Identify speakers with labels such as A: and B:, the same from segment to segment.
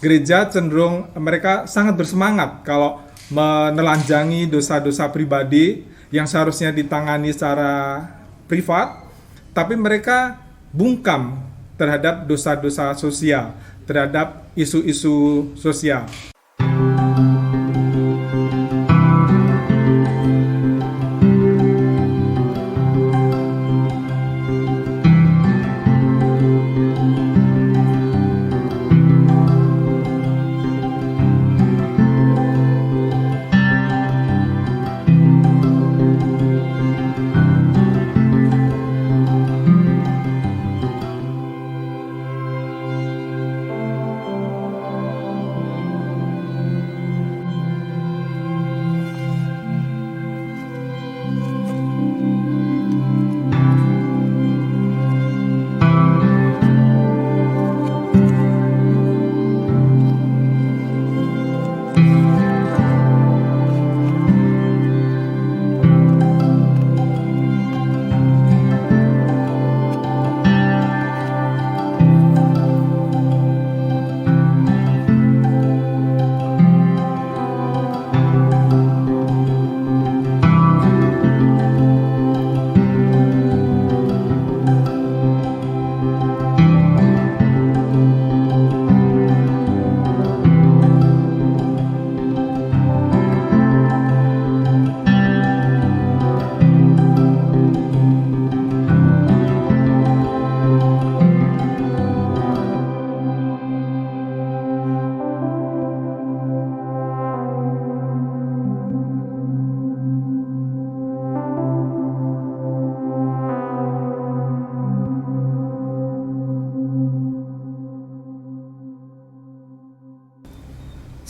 A: gereja cenderung mereka sangat bersemangat kalau menelanjangi dosa-dosa pribadi yang seharusnya ditangani secara privat, tapi mereka bungkam terhadap dosa-dosa sosial, terhadap isu-isu sosial.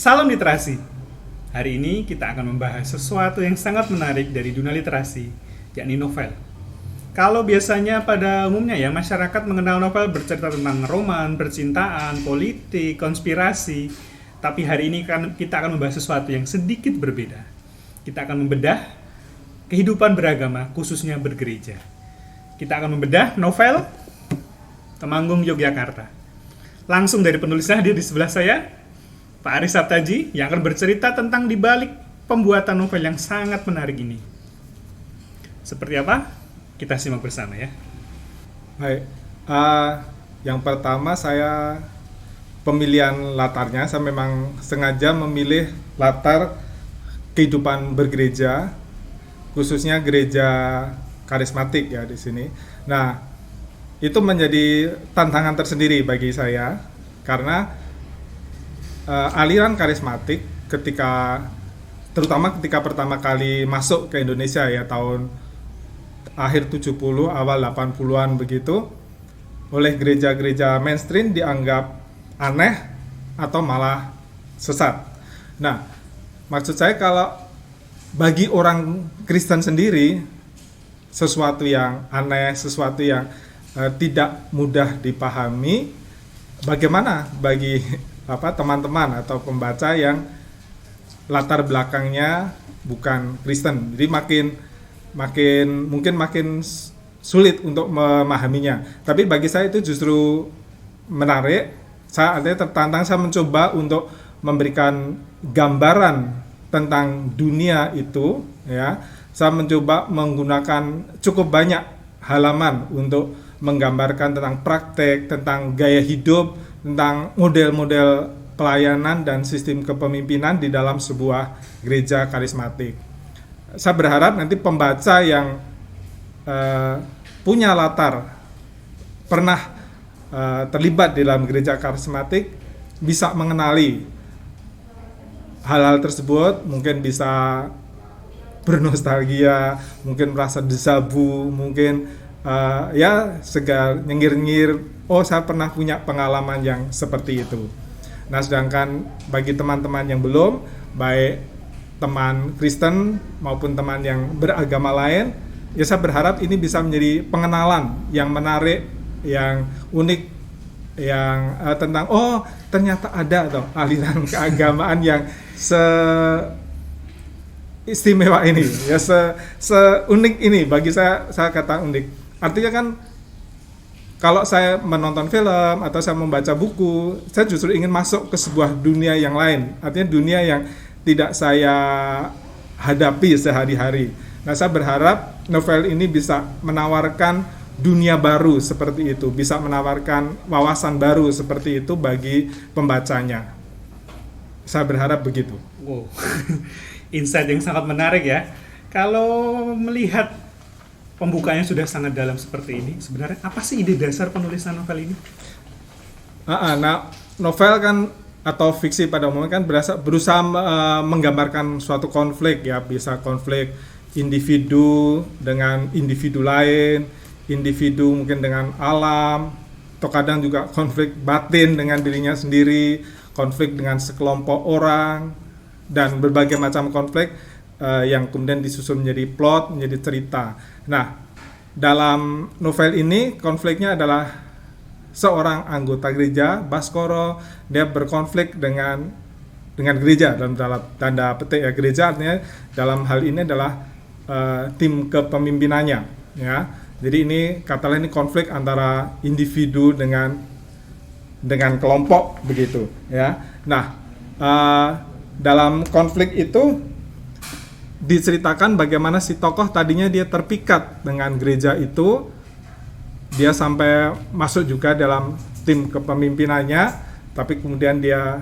B: Salam literasi. Hari ini kita akan membahas sesuatu yang sangat menarik dari dunia literasi, yakni novel. Kalau biasanya pada umumnya ya masyarakat mengenal novel bercerita tentang roman, percintaan, politik, konspirasi. Tapi hari ini kita akan membahas sesuatu yang sedikit berbeda. Kita akan membedah kehidupan beragama, khususnya bergereja. Kita akan membedah novel Temanggung Yogyakarta. Langsung dari penulisnya hadir di sebelah saya, Pak Aris Saptaji, yang akan bercerita tentang dibalik pembuatan novel yang sangat menarik ini. Seperti apa? Kita simak bersama ya.
A: Baik, yang pertama saya pemilihan latarnya, saya memang sengaja memilih latar kehidupan bergereja, khususnya gereja karismatik ya di sini. Nah, itu menjadi tantangan tersendiri bagi saya karena aliran karismatik terutama ketika pertama kali masuk ke Indonesia ya tahun akhir 70 awal 80-an begitu, oleh gereja-gereja mainstream dianggap aneh atau malah sesat. Nah, maksud saya kalau bagi orang Kristen sendiri sesuatu yang aneh, sesuatu yang tidak mudah dipahami, bagaimana bagi teman-teman atau pembaca yang latar belakangnya bukan Kristen, jadi makin sulit untuk memahaminya. Tapi bagi saya itu justru menarik. Saya artinya tertantang, saya mencoba untuk memberikan gambaran tentang dunia itu ya. Saya mencoba menggunakan cukup banyak halaman untuk menggambarkan tentang praktek, tentang gaya hidup, tentang model-model pelayanan dan sistem kepemimpinan di dalam sebuah gereja karismatik. Saya berharap nanti pembaca yang punya latar pernah terlibat di dalam gereja karismatik bisa mengenali hal-hal tersebut, mungkin bisa bernostalgia, mungkin merasa dejavu, mungkin segar nyengir-nyengir, oh saya pernah punya pengalaman yang seperti itu. Nah, sedangkan bagi teman-teman yang belum, baik teman Kristen maupun teman yang beragama lain, ya saya berharap ini bisa menjadi pengenalan yang menarik, yang unik, yang tentang oh ternyata ada tuh aliran keagamaan yang istimewa ini, ya seunik ini. Bagi saya kata unik. Artinya kan kalau saya menonton film atau saya membaca buku, saya justru ingin masuk ke sebuah dunia yang lain, artinya dunia yang tidak saya hadapi sehari-hari. Nah, saya berharap novel ini bisa menawarkan dunia baru seperti itu, bisa menawarkan wawasan baru seperti itu bagi pembacanya. Saya berharap begitu.
B: Wow, insight yang sangat menarik ya. Kalau melihat pembukaannya sudah sangat dalam seperti ini, sebenarnya apa sih ide dasar penulisan novel ini?
A: Nah, novel kan atau fiksi pada umumnya kan berusaha menggambarkan suatu konflik ya, bisa konflik individu dengan individu lain, individu mungkin dengan alam, atau kadang juga konflik batin dengan dirinya sendiri, konflik dengan sekelompok orang, dan berbagai macam konflik yang kemudian disusun menjadi plot, menjadi cerita. Nah, dalam novel ini konfliknya adalah seorang anggota gereja, Baskoro, dia berkonflik dengan gereja dalam tanda petik ya. Gereja artinya dalam hal ini adalah tim kepemimpinannya ya. Jadi ini katakanlah ini konflik antara individu dengan kelompok begitu ya. Nah, dalam konflik itu diceritakan bagaimana si tokoh tadinya dia terpikat dengan gereja itu, dia sampai masuk juga dalam tim kepemimpinannya, tapi kemudian dia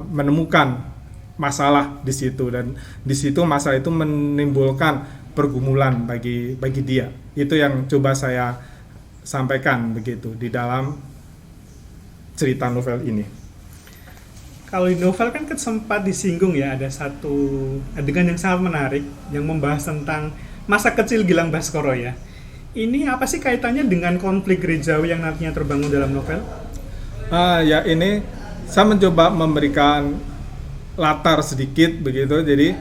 A: menemukan masalah di situ, dan di situ masalah itu menimbulkan pergumulan bagi dia. Itu yang coba saya sampaikan begitu di dalam cerita novel ini.
B: Kalau di novel kan sempat disinggung ya, ada satu adegan yang sangat menarik yang membahas tentang masa kecil Gilang Baskoro ya. Ini apa sih kaitannya dengan konflik gerejawi yang nantinya terbangun dalam novel?
A: Ya ini saya mencoba memberikan latar sedikit begitu. Jadi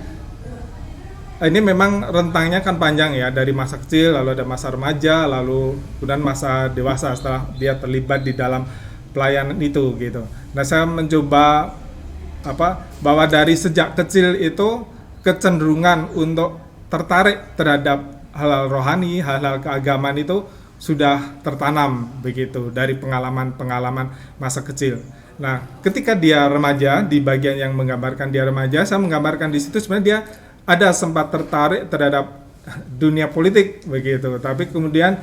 A: ini memang rentangnya kan panjang ya, dari masa kecil, lalu ada masa remaja, lalu kemudian masa dewasa setelah dia terlibat di dalam pelayanan itu gitu. Nah, saya mencoba bahwa dari sejak kecil itu kecenderungan untuk tertarik terhadap hal-hal rohani, hal-hal keagamaan itu sudah tertanam begitu dari pengalaman-pengalaman masa kecil. Nah, ketika dia remaja, di bagian yang menggambarkan dia remaja, saya menggambarkan di situ sebenarnya dia ada sempat tertarik terhadap dunia politik begitu, tapi kemudian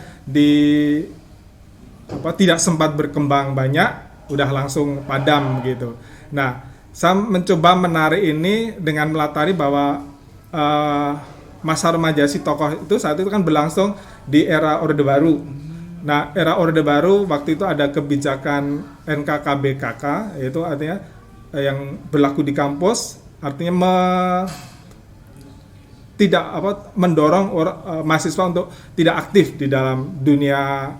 A: tidak sempat berkembang banyak, udah langsung padam gitu. Nah, saya mencoba menarik ini dengan melatari bahwa masa remaja si tokoh itu saat itu kan berlangsung di era Orde Baru. Nah, era Orde Baru waktu itu ada kebijakan NKKBKK, yaitu artinya yang berlaku di kampus, artinya mendorong mahasiswa untuk tidak aktif di dalam dunia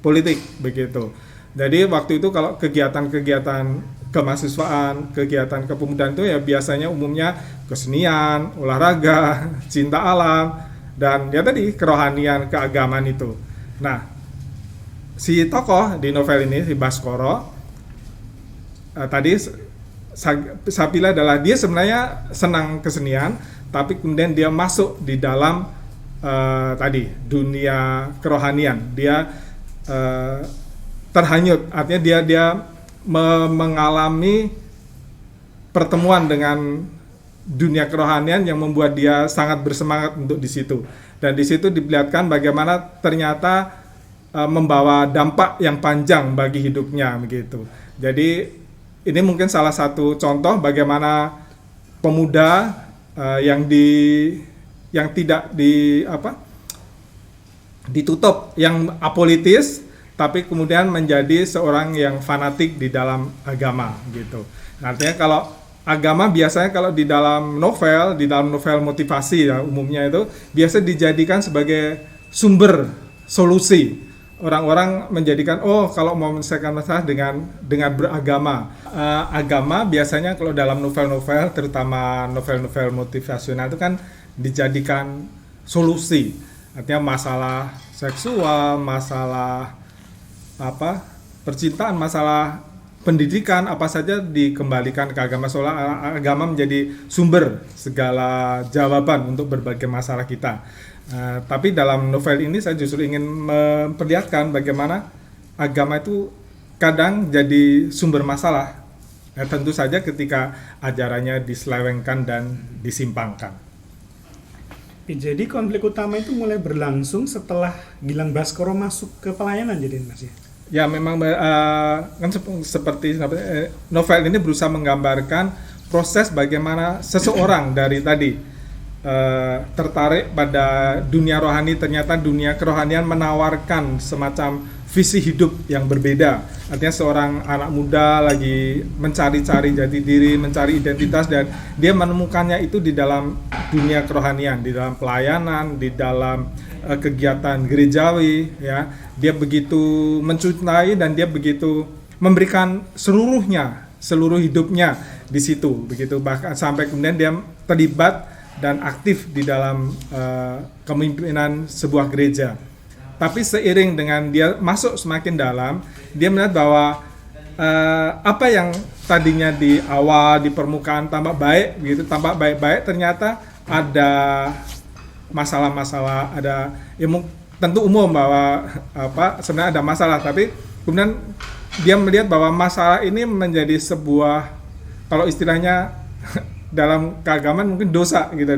A: politik begitu. Jadi waktu itu kalau kegiatan-kegiatan kemahasiswaan, kegiatan kepemudaan itu ya biasanya umumnya kesenian, olahraga, cinta alam, dan ya tadi kerohanian, keagamaan itu. Nah, si tokoh di novel ini, si Baskoro, tadi saya pilih adalah dia sebenarnya senang kesenian, tapi kemudian dia masuk di dalam dunia kerohanian. Dia terhanyut, artinya dia mengalami pertemuan dengan dunia kerohanian yang membuat dia sangat bersemangat untuk di situ. Dan di situ diperlihatkan bagaimana ternyata membawa dampak yang panjang bagi hidupnya begitu. Jadi ini mungkin salah satu contoh bagaimana pemuda yang tidak ditutup, yang apolitis, tapi kemudian menjadi seorang yang fanatik di dalam agama gitu. Artinya kalau agama biasanya kalau di dalam novel motivasi ya umumnya itu biasa dijadikan sebagai sumber solusi. Orang-orang menjadikan kalau mau menyelesaikan masalah dengan beragama. Agama biasanya kalau dalam novel-novel, terutama novel-novel motivasional itu kan dijadikan solusi. Artinya masalah seksual, masalah percintaan, masalah pendidikan apa saja dikembalikan ke agama, soalnya agama menjadi sumber segala jawaban untuk berbagai masalah kita. Tapi dalam novel ini saya justru ingin memperlihatkan bagaimana agama itu kadang jadi sumber masalah. Tentu saja ketika ajarannya diselewengkan dan disimpangkan.
B: Jadi konflik utama itu mulai berlangsung setelah Gilang Baskoro masuk ke pelayanan, jadi Mas ya?
A: Ya memang kan seperti novel ini berusaha menggambarkan proses bagaimana seseorang dari tadi tertarik pada dunia rohani, ternyata dunia kerohanian menawarkan semacam visi hidup yang berbeda. Artinya seorang anak muda lagi mencari-cari jati diri, mencari identitas, dan dia menemukannya itu di dalam dunia kerohanian, di dalam pelayanan, di dalam kegiatan gerejawi, ya. Dia begitu mencintai dan dia begitu memberikan seluruh hidupnya di situ, begitu, bahkan sampai kemudian dia terlibat dan aktif di dalam kepemimpinan sebuah gereja. Tapi seiring dengan dia masuk semakin dalam, dia melihat bahwa apa yang tadinya di awal di permukaan tampak baik, gitu, tampak baik-baik, ternyata ada masalah-masalah, ada ya tentu umum bahwa sebenarnya ada masalah, tapi kemudian dia melihat bahwa masalah ini menjadi sebuah, kalau istilahnya dalam keagamaan mungkin dosa gitu,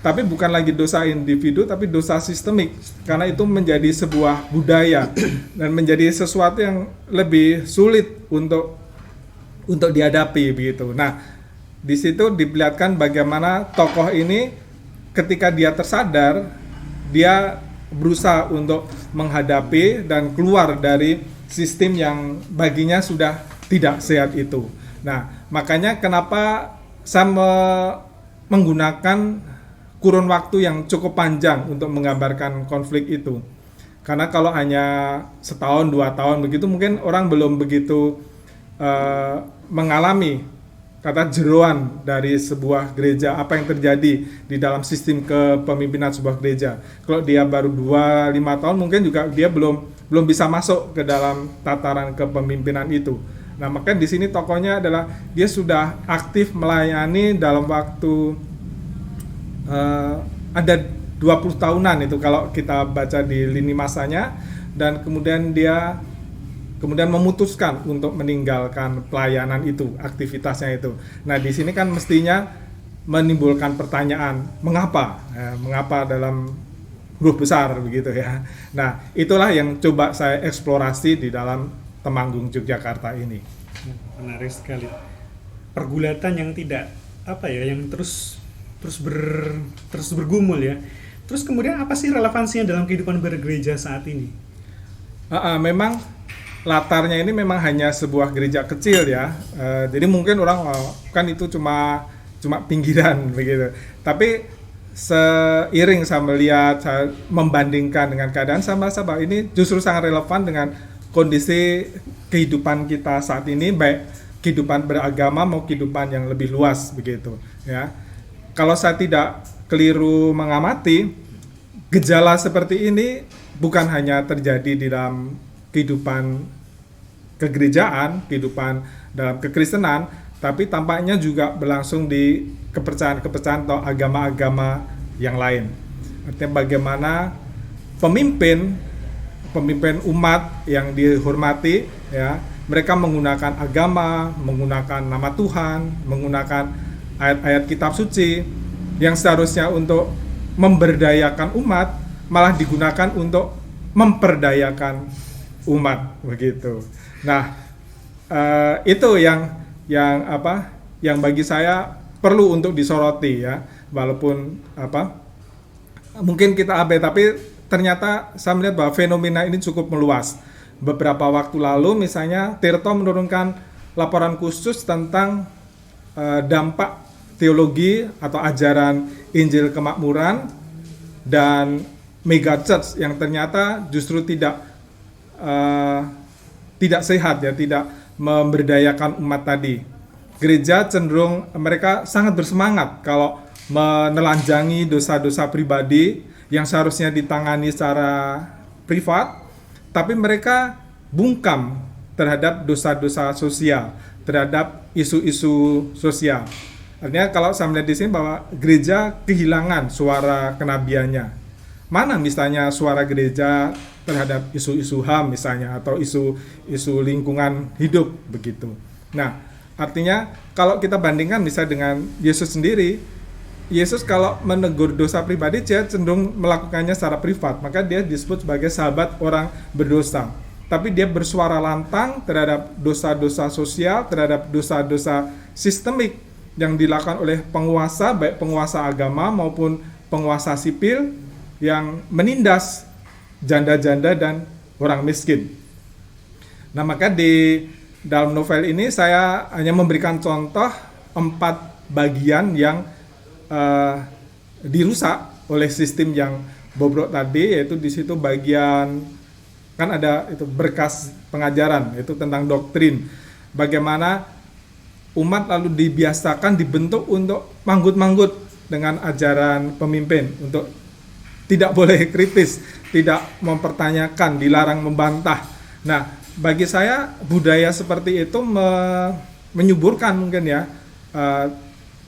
A: tapi bukan lagi dosa individu, tapi dosa sistemik, karena itu menjadi sebuah budaya dan menjadi sesuatu yang lebih sulit untuk dihadapi begitu. Nah, di situ diperlihatkan bagaimana tokoh ini ketika dia tersadar, dia berusaha untuk menghadapi dan keluar dari sistem yang baginya sudah tidak sehat itu. Nah, makanya kenapa saya menggunakan kurun waktu yang cukup panjang untuk menggambarkan konflik itu. Karena kalau hanya setahun, 2 tahun begitu, mungkin orang belum begitu mengalami kata jeroan dari sebuah gereja, apa yang terjadi di dalam sistem kepemimpinan sebuah gereja. Kalau dia baru 2-5 tahun, mungkin juga dia belum bisa masuk ke dalam tataran kepemimpinan itu. Nah, makanya di sini tokohnya adalah dia sudah aktif melayani dalam waktu ada 20 tahunan itu kalau kita baca di lini masanya, dan kemudian dia memutuskan untuk meninggalkan pelayanan itu, aktivitasnya itu. Nah, di sini kan mestinya menimbulkan pertanyaan, mengapa? Mengapa dalam huruf besar begitu ya. Nah, itulah yang coba saya eksplorasi di dalam Temanggung Yogyakarta ini.
B: Menarik sekali. Pergulatan yang tidak yang terus bergumul ya. Terus kemudian apa sih relevansinya dalam kehidupan bergereja saat ini?
A: Memang latarnya ini memang hanya sebuah gereja kecil ya. Jadi mungkin orang kan itu cuma pinggiran begitu. Tapi seiring saya melihat, saya membandingkan dengan keadaan, saya merasa bahwa ini justru sangat relevan dengan kondisi kehidupan kita saat ini, baik kehidupan beragama maupun kehidupan yang lebih luas begitu ya. Kalau saya tidak keliru mengamati, gejala seperti ini bukan hanya terjadi di dalam kehidupan kegerejaan, kehidupan dalam kekristenan, tapi tampaknya juga berlangsung di kepercayaan-kepercayaan atau agama-agama yang lain. Artinya bagaimana pemimpin umat yang dihormati ya, mereka menggunakan agama, menggunakan nama Tuhan, menggunakan ayat-ayat kitab suci yang seharusnya untuk memberdayakan umat, malah digunakan untuk memperdayakan umat begitu. Nah, itu yang bagi saya perlu untuk disoroti ya, walaupun mungkin kita abai, tapi ternyata saya melihat bahwa fenomena ini cukup meluas. Beberapa waktu lalu misalnya Tirto menurunkan laporan khusus tentang dampak teologi atau ajaran Injil Kemakmuran dan mega church yang ternyata justru tidak sehat ya, tidak memberdayakan umat tadi. Gereja cenderung mereka sangat bersemangat kalau menelanjangi dosa-dosa pribadi yang seharusnya ditangani secara privat, tapi mereka bungkam terhadap dosa-dosa sosial, terhadap isu-isu sosial. Artinya kalau saya melihat di sini bahwa gereja kehilangan suara kenabiannya. Mana misalnya suara gereja terhadap isu-isu HAM misalnya, atau isu lingkungan hidup begitu. Nah, artinya kalau kita bandingkan misalnya dengan Yesus sendiri, Yesus kalau menegur dosa pribadi dia cenderung melakukannya secara privat, maka dia disebut sebagai sahabat orang berdosa. Tapi dia bersuara lantang terhadap dosa-dosa sosial, terhadap dosa-dosa sistemik yang dilakukan oleh penguasa, baik penguasa agama maupun penguasa sipil yang menindas janda-janda dan orang miskin. Nah, maka di dalam novel ini saya hanya memberikan contoh 4 bagian yang dirusak oleh sistem yang bobrok tadi, yaitu di situ bagian kan ada itu berkas pengajaran, itu tentang doktrin. Bagaimana umat lalu dibiasakan, dibentuk untuk manggut-manggut dengan ajaran pemimpin, untuk tidak boleh kritis, tidak mempertanyakan, dilarang membantah. Nah, bagi saya budaya seperti itu menyuburkan mungkin ya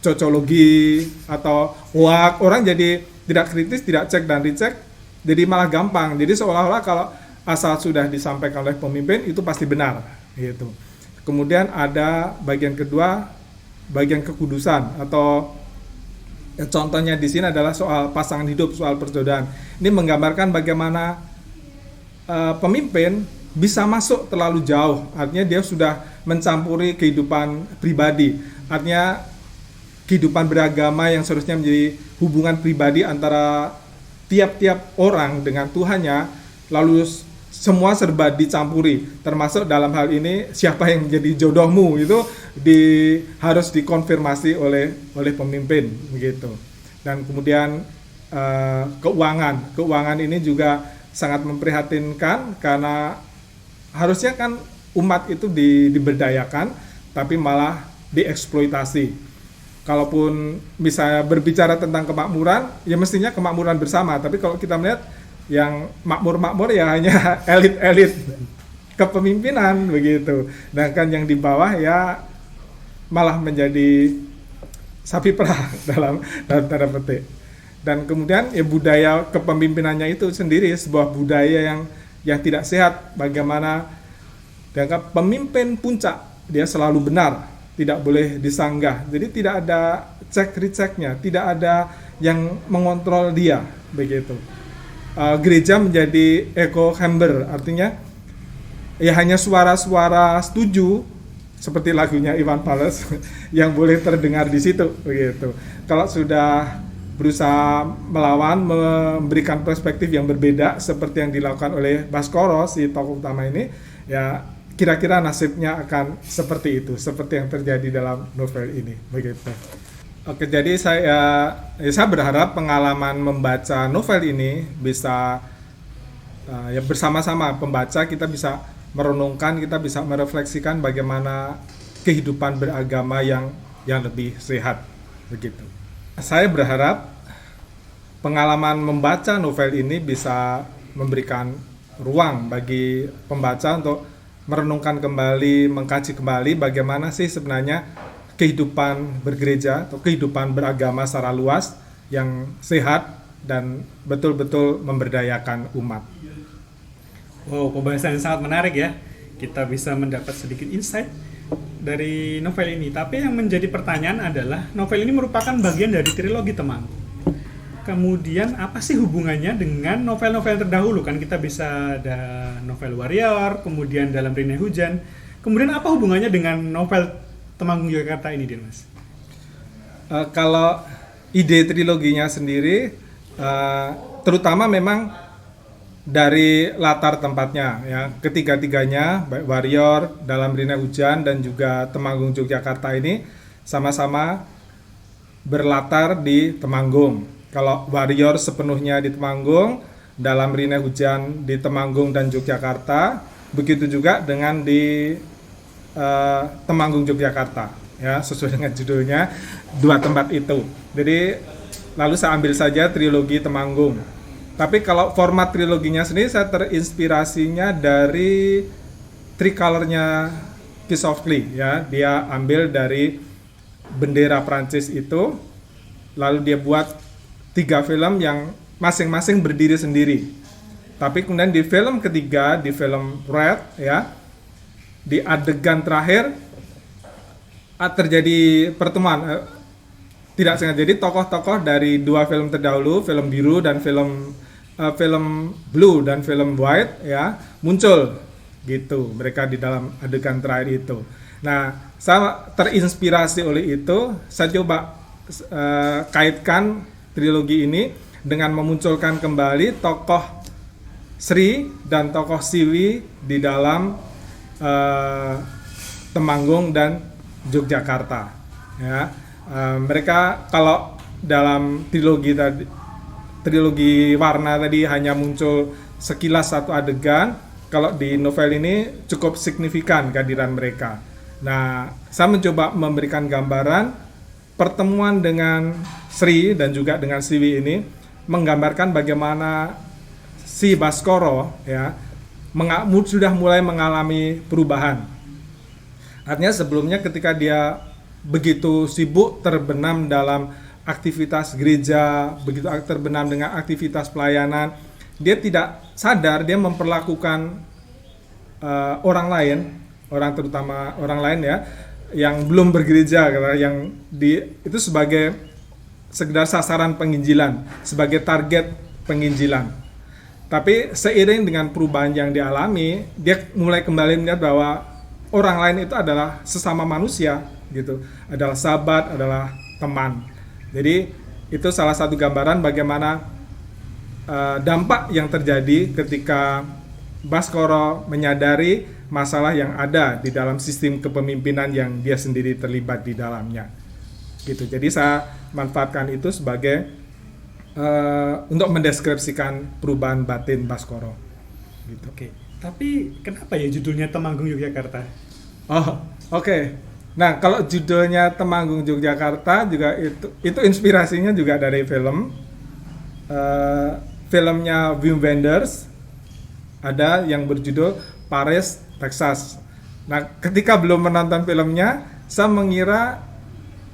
A: cocologi atau hoak, orang jadi tidak kritis, tidak cek dan dicek, jadi malah gampang. Jadi seolah-olah kalau asal sudah disampaikan oleh pemimpin itu pasti benar gitu. Kemudian ada bagian kedua, bagian kekudusan, atau contohnya di sini adalah soal pasangan hidup, soal perjodohan. Ini menggambarkan bagaimana pemimpin bisa masuk terlalu jauh, artinya dia sudah mencampuri kehidupan pribadi, artinya kehidupan beragama yang seharusnya menjadi hubungan pribadi antara tiap-tiap orang dengan Tuhannya, lalu semua serba dicampuri, termasuk dalam hal ini siapa yang menjadi jodohmu itu harus dikonfirmasi oleh pemimpin begitu. Dan kemudian keuangan ini juga sangat memprihatinkan, karena harusnya kan umat itu diberdayakan, tapi malah dieksploitasi. Kalaupun misalnya berbicara tentang kemakmuran, ya mestinya kemakmuran bersama, tapi kalau kita melihat yang makmur ya hanya elit-elit kepemimpinan begitu, sedangkan yang di bawah ya malah menjadi sapi perah dalam tanda petik. Dan kemudian ya budaya kepemimpinannya itu sendiri sebuah budaya yang tidak sehat, bagaimana dianggap pemimpin puncak, dia selalu benar, tidak boleh disanggah, jadi tidak ada cek receknya, tidak ada yang mengontrol dia begitu. Gereja menjadi echo chamber, artinya ya hanya suara-suara setuju seperti lagunya Iwan Fals yang boleh terdengar di situ begitu. Kalau sudah berusaha melawan, memberikan perspektif yang berbeda seperti yang dilakukan oleh Baskoro, si tokoh utama ini, ya kira-kira nasibnya akan seperti itu, seperti yang terjadi dalam novel ini begitu. Oke, jadi saya berharap pengalaman membaca novel ini bisa ya bersama-sama pembaca kita bisa merenungkan, kita bisa merefleksikan bagaimana kehidupan beragama yang lebih sehat begitu. Saya berharap pengalaman membaca novel ini bisa memberikan ruang bagi pembaca untuk merenungkan kembali, mengkaji kembali bagaimana sih sebenarnya kehidupan bergereja atau kehidupan beragama secara luas yang sehat dan betul-betul memberdayakan umat.
B: Wow, pembahasan yang sangat menarik ya. Kita bisa mendapat sedikit insight dari novel ini. Tapi yang menjadi pertanyaan adalah, novel ini merupakan bagian dari trilogi Temanggung. Kemudian apa sih hubungannya dengan novel-novel terdahulu? Kan kita bisa ada novel Warrior, kemudian Dalam Rinai Hujan. Kemudian apa hubungannya dengan novel Temanggung Yogyakarta ini, Mas?
A: Kalau ide triloginya sendiri, terutama memang dari latar tempatnya, ya ketiga-tiganya, baik Warrior, Dalam Rinai Hujan, dan juga Temanggung Yogyakarta ini sama-sama berlatar di Temanggung. Kalau Warrior sepenuhnya di Temanggung, Dalam Rinai Hujan di Temanggung dan Yogyakarta, begitu juga dengan di Temanggung Yogyakarta, ya sesuai dengan judulnya, dua tempat itu. Jadi lalu saya ambil saja trilogi Temanggung. Tapi kalau format triloginya sendiri saya terinspirasinya dari tricolornya Kiss of Clay ya. Dia ambil dari bendera Prancis itu, lalu dia buat 3 film yang masing-masing berdiri sendiri. Tapi kemudian di film ketiga, di film Red ya, di adegan terakhir terjadi pertemuan, tidak sengaja. Jadi tokoh-tokoh dari 2 film terdahulu, film biru dan film blue dan film white ya, muncul gitu mereka di dalam adegan terakhir itu. Nah, saya terinspirasi oleh itu, saya coba kaitkan trilogi ini dengan memunculkan kembali tokoh Sri dan tokoh Siwi di dalam Temanggung dan Yogyakarta ya. Mereka kalau dalam trilogi warna tadi hanya muncul sekilas satu adegan, kalau di novel ini cukup signifikan kehadiran mereka. Nah, saya mencoba memberikan gambaran pertemuan dengan Sri dan juga dengan Siwi ini, menggambarkan bagaimana si Baskoro ya sudah mulai mengalami perubahan. Artinya sebelumnya ketika dia begitu sibuk terbenam dalam aktivitas gereja, begitu terbenam dengan aktivitas pelayanan, dia tidak sadar dia memperlakukan orang terutama orang lain ya, yang belum bergereja, yang itu sebagai sekedar sasaran penginjilan, sebagai target penginjilan. Tapi seiring dengan perubahan yang dialami, dia mulai kembali melihat bahwa orang lain itu adalah sesama manusia gitu, adalah sahabat, adalah teman. Jadi itu salah satu gambaran bagaimana dampak yang terjadi ketika Baskoro menyadari masalah yang ada di dalam sistem kepemimpinan yang dia sendiri terlibat di dalamnya. Gitu. Jadi saya manfaatkan itu sebagai untuk mendeskripsikan perubahan batin Baskoro. Gitu.
B: Oke. Tapi kenapa ya judulnya Temanggung Yogyakarta?
A: Oh, oke. Nah, kalau judulnya Temanggung Yogyakarta juga itu inspirasinya juga dari filmnya Wim Wenders, ada yang berjudul Paris, Texas. Nah, ketika belum menonton filmnya, saya mengira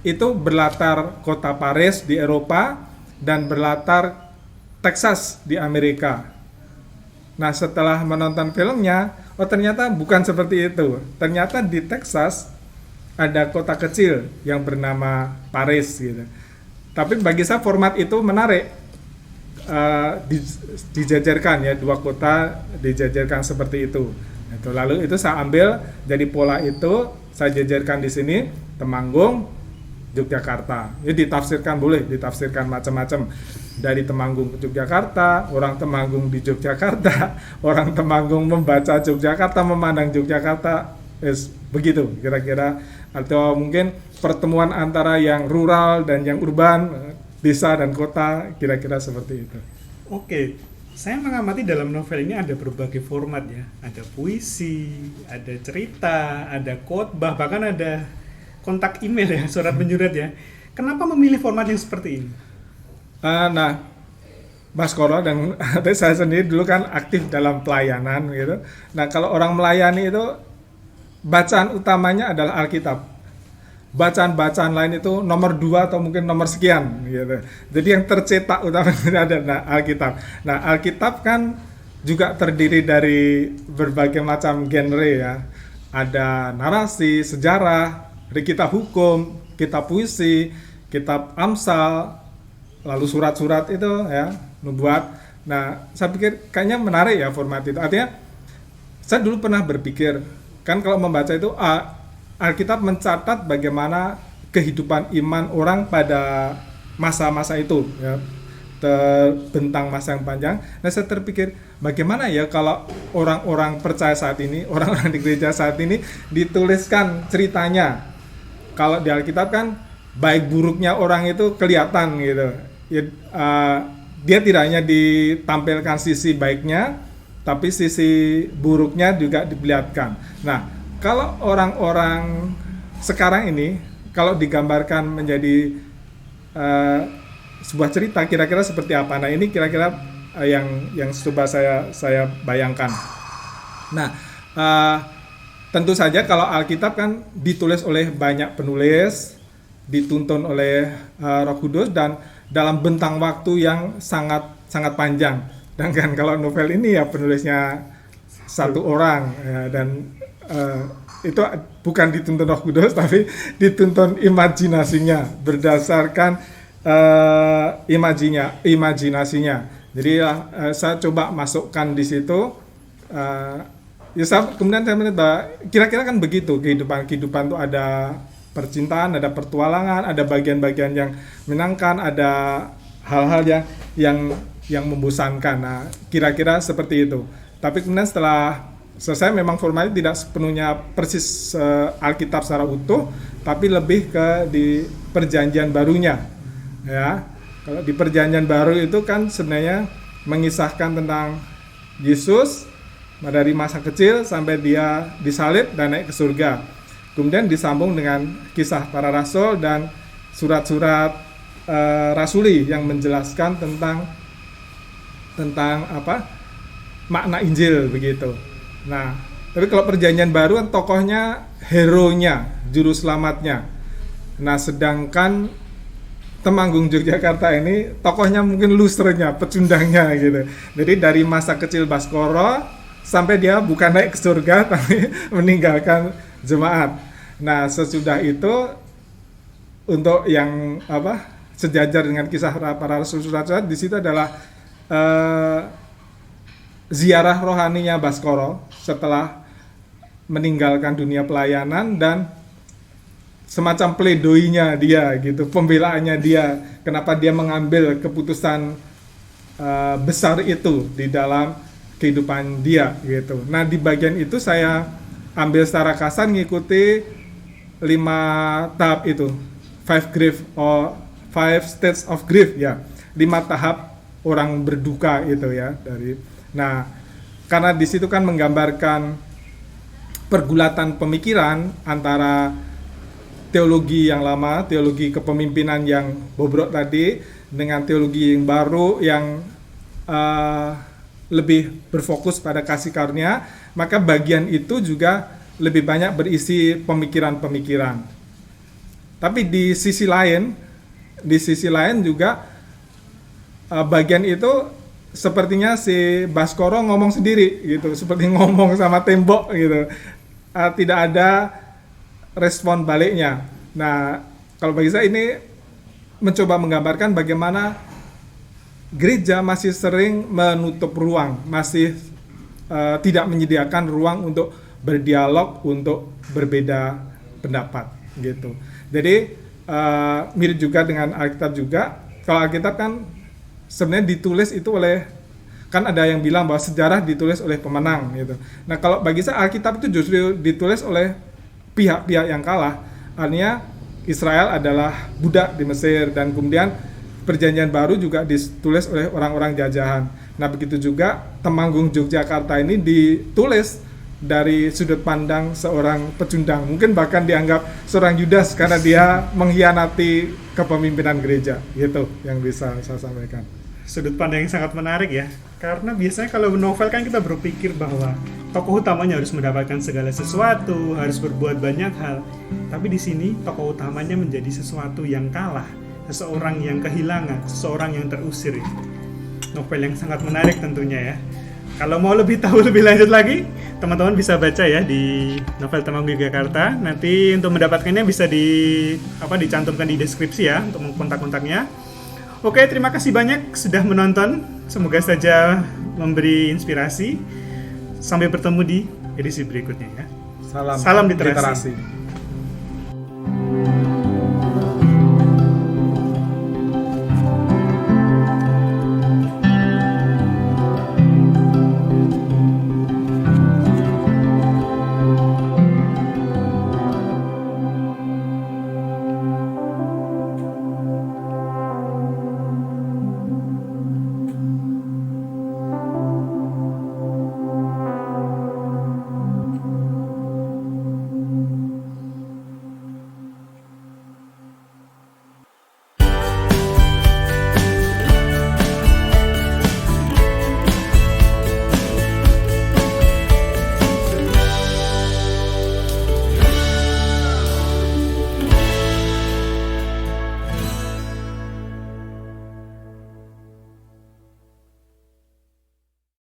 A: itu berlatar kota Paris di Eropa dan berlatar Texas di Amerika. Nah, setelah menonton filmnya, ternyata bukan seperti itu. Ternyata di Texas ada kota kecil yang bernama Paris gitu. Tapi bagi saya format itu menarik, dijajarkan ya, 2 kota dijajarkan seperti itu. Lalu itu saya ambil jadi pola itu, saya jajarkan di sini Temanggung, Yogyakarta. Ya ditafsirkan, boleh ditafsirkan macam-macam. Dari Temanggung ke Yogyakarta, orang Temanggung di Yogyakarta, orang Temanggung membaca Yogyakarta, memandang Yogyakarta, begitu kira-kira. Atau mungkin pertemuan antara yang rural dan yang urban, desa dan kota, kira-kira seperti itu.
B: Oke, saya mengamati dalam novel ini ada berbagai format ya. Ada puisi, ada cerita, ada khotbah, bahkan ada kontak email ya, surat menyurat ya. Kenapa memilih format yang seperti ini?
A: Nah, Baskoro dan saya sendiri dulu kan aktif dalam pelayanan gitu. Nah, kalau orang melayani itu bacaan utamanya adalah Alkitab. Bacaan-bacaan lain itu nomor 2 atau mungkin nomor sekian gitu. Jadi yang tercetak utamanya adalah Alkitab. Nah, Alkitab kan juga terdiri dari berbagai macam genre ya. Ada narasi, sejarah, ada kitab hukum, kitab puisi, kitab Amsal, lalu surat-surat itu ya, nubuat. Nah, saya pikir kayaknya menarik ya format itu. Artinya saya dulu pernah berpikir, kan kalau membaca itu Alkitab mencatat bagaimana kehidupan iman orang pada masa-masa itu ya, terbentang masa yang panjang. Nah, saya terpikir bagaimana ya kalau orang-orang percaya saat ini, orang-orang di gereja saat ini dituliskan ceritanya. Kalau di Alkitab kan baik buruknya orang itu kelihatan gitu ya, dia tidak hanya ditampilkan sisi baiknya, tapi sisi buruknya juga diperlihatkan. Nah, kalau orang-orang sekarang ini kalau digambarkan menjadi sebuah cerita, kira-kira seperti apa? Nah, ini kira-kira yang coba saya bayangkan. Nah, tentu saja kalau Alkitab kan ditulis oleh banyak penulis, dituntun oleh Roh Kudus dan dalam bentang waktu yang sangat sangat panjang. Dan kan kalau novel ini ya penulisnya satu orang ya, dan itu bukan dituntun Roh Kudus tapi dituntun imajinasinya berdasarkan imajinasinya. Jadi saya coba masukkan di situ. Kemudian saya melihat bahwa kira-kira kan begitu kehidupan itu ada percintaan, ada pertualangan, ada bagian-bagian yang menyenangkan, ada hal-hal yang membosankan. Nah, kira-kira seperti itu. Tapi kemudian setelah selesai memang formatnya tidak sepenuhnya persis Alkitab secara utuh, tapi lebih ke di perjanjian barunya. Ya. Kalau di perjanjian baru itu kan sebenarnya mengisahkan tentang Yesus dari masa kecil sampai dia disalib dan naik ke surga. Kemudian disambung dengan kisah para rasul dan surat-surat rasuli yang menjelaskan tentang makna Injil begitu. Nah, tapi kalau perjanjian baru kan tokohnya hero-nya, juru selamatnya. Nah, sedangkan Temanggung Yogyakarta ini tokohnya mungkin lusternya, pecundangnya gitu. Jadi dari masa kecil Baskoro sampai dia bukan naik ke surga tapi meninggalkan jemaat. Nah, sesudah itu untuk yang sejajar dengan kisah para rasul surat-surat di situ adalah ziarah rohaninya Baskoro setelah meninggalkan dunia pelayanan dan semacam pledoinya dia gitu, pembelaannya dia, kenapa dia mengambil keputusan besar itu di dalam kehidupan dia gitu. Nah, di bagian itu saya ambil secara kasar ngikuti 5 tahap itu, 5 stages of grief ya, 5 tahap orang berduka itu ya Nah, karena di situ kan menggambarkan pergulatan pemikiran antara teologi yang lama, teologi kepemimpinan yang bobrok tadi, dengan teologi yang baru yang lebih berfokus pada kasih karunia, maka bagian itu juga lebih banyak berisi pemikiran-pemikiran. Tapi di sisi lain juga bagian itu sepertinya si Baskoro ngomong sendiri gitu, seperti ngomong sama tembok gitu. Tidak ada respon baliknya. Nah, kalau bagi saya ini mencoba menggambarkan bagaimana gereja masih sering menutup ruang, masih tidak menyediakan ruang untuk berdialog, untuk berbeda pendapat gitu. Jadi mirip juga dengan Alkitab juga. Kalau Alkitab kan sebenarnya ditulis itu kan ada yang bilang bahwa sejarah ditulis oleh pemenang gitu. Nah, kalau bagi saya Alkitab itu justru ditulis oleh pihak-pihak yang kalah. Artinya Israel adalah budak di Mesir dan kemudian perjanjian baru juga ditulis oleh orang-orang jajahan. Nah, begitu juga Temanggung Yogyakarta ini ditulis dari sudut pandang seorang pecundang. Mungkin bahkan dianggap seorang Yudas karena dia mengkhianati kepemimpinan gereja. Gitu yang bisa saya sampaikan.
B: Sudut pandang yang sangat menarik ya. Karena biasanya kalau novel kan kita berpikir bahwa tokoh utamanya harus mendapatkan segala sesuatu, harus berbuat banyak hal. Tapi di sini tokoh utamanya menjadi sesuatu yang kalah, seseorang yang kehilangan, seseorang yang terusir. Novel yang sangat menarik tentunya ya. Kalau mau lebih tahu lebih lanjut lagi, teman-teman bisa baca ya di novel Temanggung Yogyakarta. Nanti untuk mendapatkannya bisa dicantumkan di deskripsi ya untuk kontak-kontaknya. Oke, terima kasih banyak sudah menonton. Semoga saja memberi inspirasi. Sampai bertemu di edisi berikutnya ya.
A: Salam literasi.